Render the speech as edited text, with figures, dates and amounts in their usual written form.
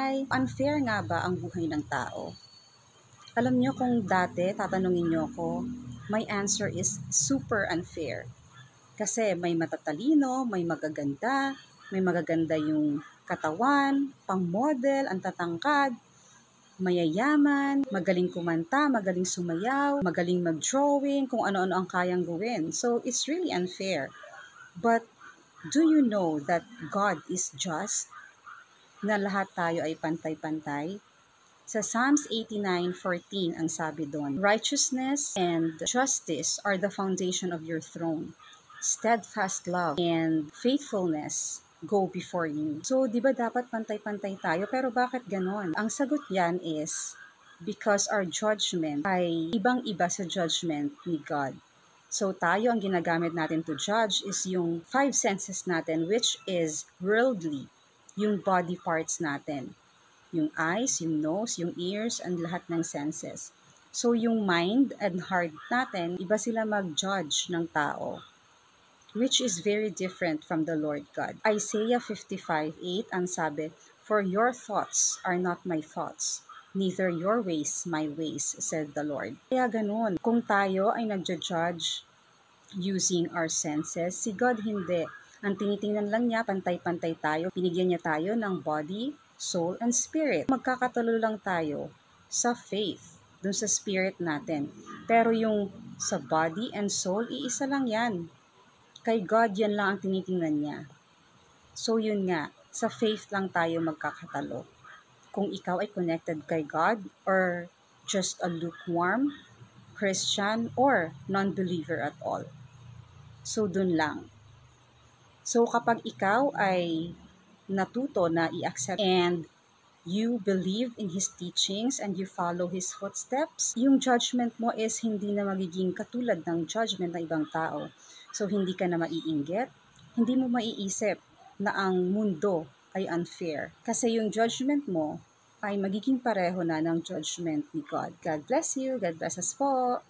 pantay. Unfair nga ba ang buhay ng tao? Alam nyo, kung dati tatanungin nyo ko, my answer is super unfair. Kasi may matatalino, may magaganda yung katawan, pang-model, ang tatangkad, mayayaman, magaling kumanta, magaling sumayaw, magaling mag-drawing, kung ano-ano ang kayang gawin. So, it's really unfair. But, do you know that God is just? Na lahat tayo ay pantay-pantay? Sa Psalms 89:14 ang sabi doon, righteousness and justice are the foundation of your throne. Steadfast love and faithfulness go before you. So, di ba dapat pantay-pantay tayo? Pero bakit ganon? Ang sagot yan is, because our judgment ay ibang-iba sa judgment ni God. So, tayo ang ginagamit natin to judge is yung 5 senses natin, which is worldly, yung body parts natin. Yung eyes, yung nose, yung ears, and lahat ng senses. So, yung mind and heart natin, iba sila mag-judge ng tao, which is very different from the Lord God. Isaiah 55:8 ang sabi, for your thoughts are not my thoughts, neither your ways my ways, said the Lord. Kaya ganun, kung tayo ay nagja-judge using our senses, si God hindi. Ang tinitingnan lang niya, pantay-pantay tayo. Binigyan niya tayo ng body, soul, and spirit. Magkakatalo lang tayo sa faith, dun sa spirit natin. Pero yung sa body and soul, iisa lang yan. Kay God, yan lang ang tinitingnan niya. So yun nga, sa faith lang tayo magkakatalo. Kung ikaw ay connected kay God, or just a lukewarm Christian, or non-believer at all. So dun lang. So kapag ikaw ay natuto na i-accept and you believe in His teachings and you follow His footsteps, yung judgment mo is hindi na magiging katulad ng judgment ng ibang tao. So, hindi ka na maiinggit, hindi mo maiisip na ang mundo ay unfair. Kasi yung judgment mo ay magiging pareho na ng judgment ni God. God bless you. God bless us po.